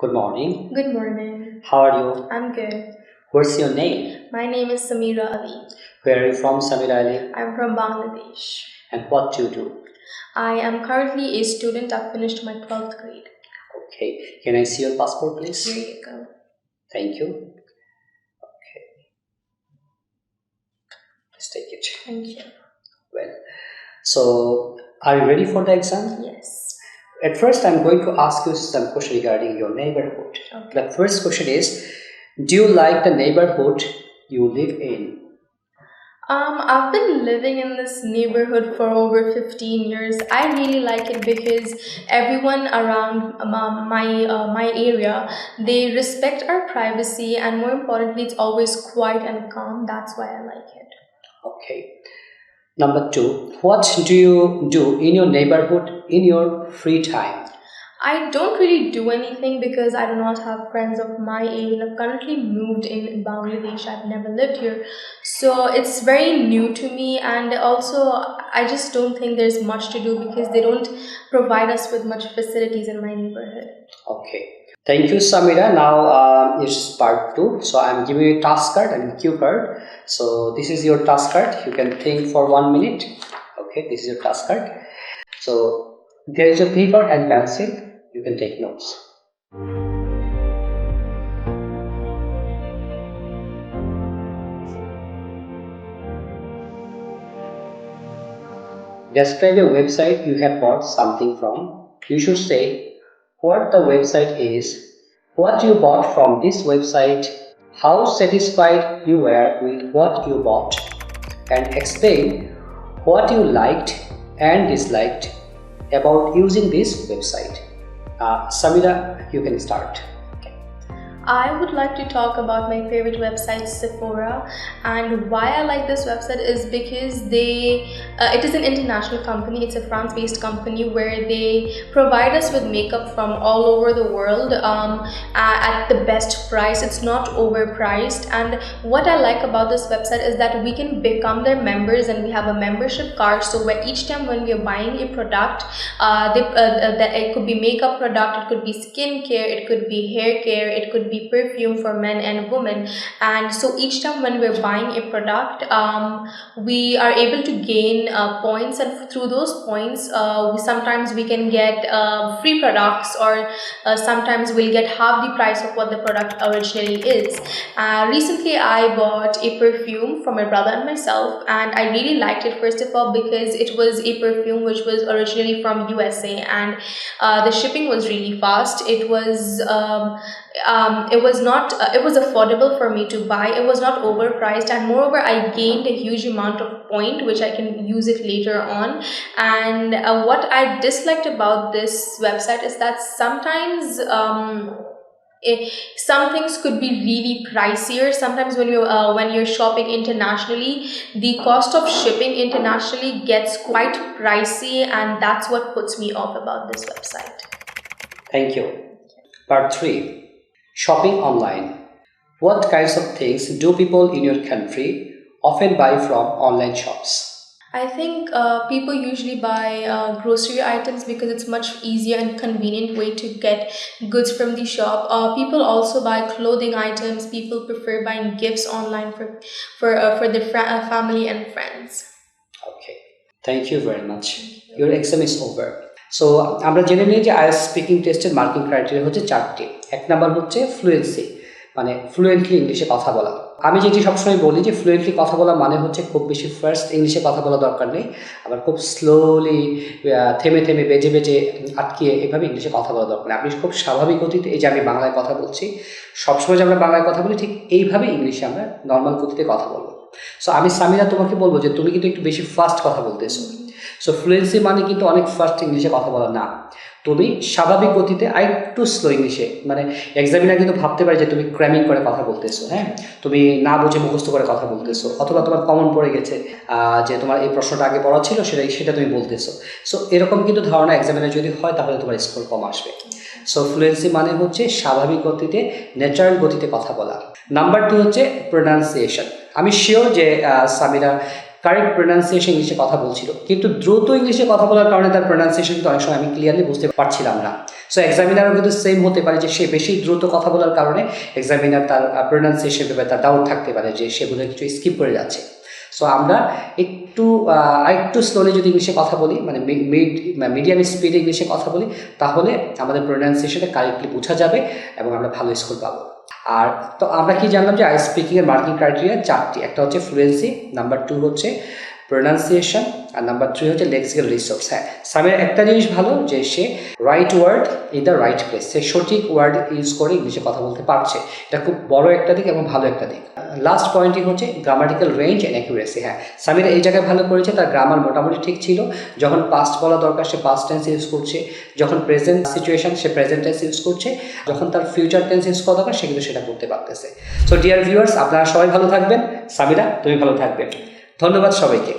Good morning. Good morning. How are you? I'm good. What's your name? My name is Samira Ali. Where are you from, Samira Ali? I'm from Bangladesh. And what do you do? I am currently a student. I've finished my 12th grade. Okay. Can I see your passport, please? Here you go. Thank you. Okay. Let's take it. Thank you. Well, so are you ready for the exam? Yes. At first, I'm going to ask you some questions regarding your neighborhood. Okay. The first question is, do you like the neighborhood you live in? I've been living in this neighborhood for over 15 years. I really like it because everyone around my area, they respect our privacy, and more importantly, it's always quiet and calm. That's why I like it. Okay. Number 2, what do you do in your neighborhood in your free time? I don't really do anything because I do not have friends of my age, and I've currently moved in Bangladesh. I've never lived here. So it's very new to me, and also I just don't think there's much to do because they don't provide us with much facilities in my neighborhood. Okay. Thank you, Samira. Now it's part 2. So I'm giving you a task card and cue card. So this is your task card. You can think for 1 minute. Okay, this is your task card. So there is a paper and pencil. You can take notes. Describe a website you have bought something from. You should say what the website is, what you bought from this website, how satisfied you were with what you bought, and explain what you liked and disliked about using this website. Samira, you can start. I would like to talk about my favorite website, Sephora, and why I like this website is because it is an international company. It's a France-based company where they provide us with makeup from all over the world at the best price. It's not overpriced, and what I like about this website is that we can become their members, and we have a membership card. So where each time when we are buying a product, it could be makeup product, it could be skincare, it could be hair care, it could be perfume for men and women, and so each time when we're buying a product, we are able to gain points, and through those points sometimes we can get free products, or sometimes we'll get half the price of what the product originally is. Recently I bought a perfume for my brother and myself, and I really liked it, first of all because it was a perfume which was originally from USA, and the shipping was really fast. It was affordable for me to buy. It was not overpriced, and moreover I gained a huge amount of point which I can use it later on. And what I disliked about this website is that sometimes some things could be really pricier. Sometimes when you're shopping internationally, the cost of shipping internationally gets quite pricey, and that's what puts me off about this website. Thank you. Part 3. Shopping online. What kinds of things do people in your country often buy from online shops? I think people usually buy grocery items because it's much easier and convenient way to get goods from the shop. People also buy clothing items. People prefer buying gifts online for their family and friends. Okay. Thank you very much. Your exam is over. So আমরা জেনে নিই যে IELTS speaking টেস্টের marking criteria হচ্ছে 4টি। 1 number হচ্ছে fluency, মানে fluently ইংলিশে কথা বলা। আমি যেটি সবসময় বলি যে ফ্লুয়েন্টলি কথা বলা মানে হচ্ছে খুব বেশি ফার্স্ট ইংলিশে কথা বলা দরকার নেই, আবার খুব স্লোলি থেমে থেমে বেজে বেজে আটকিয়ে এভাবে ইংলিশে কথা বলা দরকার নেই। আপনি খুব স্বাভাবিক গতিতে, এই যে আমি বাংলায় কথা বলছি, সবসময় যে আমরা বাংলায় কথা বলি ঠিক এইভাবে ইংলিশে আমরা নর্মাল গতিতে কথা বলবো। সো আমি সামিরা তোমাকে বলবো যে তুমি কিন্তু একটু বেশি ফাস্ট কথা বলতেছো। সো ফ্লুয়েন্সি মানে কিন্তু অনেক ফাস্ট ইংলিশে কথা বলা না, তুমি স্বাভাবিক গতিতে একটু স্লো ইংলিশে, মানে এক্সামিনার কিন্তু ভাবতে পারে যে তুমি ক্র্যামিং করে কথা বলতেছো, হ্যাঁ, তুমি না বুঝে মুখস্থ করে কথা বলতেছো, অথবা তোমার কমন পড়ে গেছে যে তোমার এই প্রশ্নটা আগে পড়া ছিল সেটা তুমি বলতেছো। সো এরকম কিন্তু ধারণা এক্সামিনার যদি হয় তাহলে তোমার স্কোর কম আসবে। সো ফ্লুয়েন্সি মানে হচ্ছে স্বাভাবিক গতিতে, ন্যাচারাল গতিতে কথা বলা। নাম্বার 2 হচ্ছে প্রোনাউন্সিয়েশন। আমি শিওর যে সামিরা কারেক্ট প্রোনাউন্সিয়েশন ইংলিশে কথা বলছিল, কিন্তু দ্রুত ইংলিশে কথা বলার কারণে তার প্রোনাউন্সিয়েশন কিন্তু অনেক সময় আমি ক্লিয়ারলি বুঝতে পারছিলাম না। সো এক্সামিনারও কিন্তু সেম হতে পারে যে সে বেশি দ্রুত কথা বলার কারণে এক্সামিনার তার প্রোনাউন্সিয়েশন ব্যাপারে তার ডাউট থাকতে পারে যে সে বোধহয় কিছু স্কিপ করে যাচ্ছে। সো আমরা আরেকটু স্লোলি যদি ইংলিশে কথা বলি, মানে মিডিয়াম স্পিডে ইংলিশে কথা বলি, তাহলে আমাদের প্রোনাউন্সিয়েশনটা কারেক্টলি বোঝা যাবে এবং আমরা ভালো স্কোর পাবো। আর তো আমরা কি জানলাম যে আইএলটিএস স্পিকিংয়ের মার্কিং ক্রাইটেরিয়া 4টি। একটা হচ্ছে ফ্লুয়েন্সি, নাম্বার 2 হচ্ছে প্রোনাউন্সিয়েশন, আর নাম্বার 3 হচ্ছে লেক্সিক্যাল রিসোর্স। হ্যাঁ, সামির একটা জিনিস ভালো যে সে right word in the right place, সে সঠিক ওয়ার্ড ইউজ করে ইংলিশে কথা বলতে পারছে, এটা খুব বড় একটা দিক এবং ভালো একটা দিক। লাস্ট পয়েন্টটি হচ্ছে গ্রামাটিক্যাল রেঞ্জ অ্যান্ড অ্যাকুরেসি। হ্যাঁ, সামির এই জায়গায় ভালো করেছে, তার গ্রামার মোটামুটি ঠিক ছিল, যখন পাস্ট বলা দরকার সে পাস্ট টেন্স ইউজ করছে, যখন প্রেজেন্ট সিচুয়েশন সে প্রেজেন্ট টেন্স ইউজ করছে, যখন তার ফিউচার টেন্স ইউজ করা দরকার সে কিন্তু সেটা করতে পারতেছে। সো ডিয়ার ভিউয়ার্স, আপনারা সবাই ভালো থাকবেন, সামিরা তুমি ভালো থাকবেন। ধন্যবাদ সবাইকে।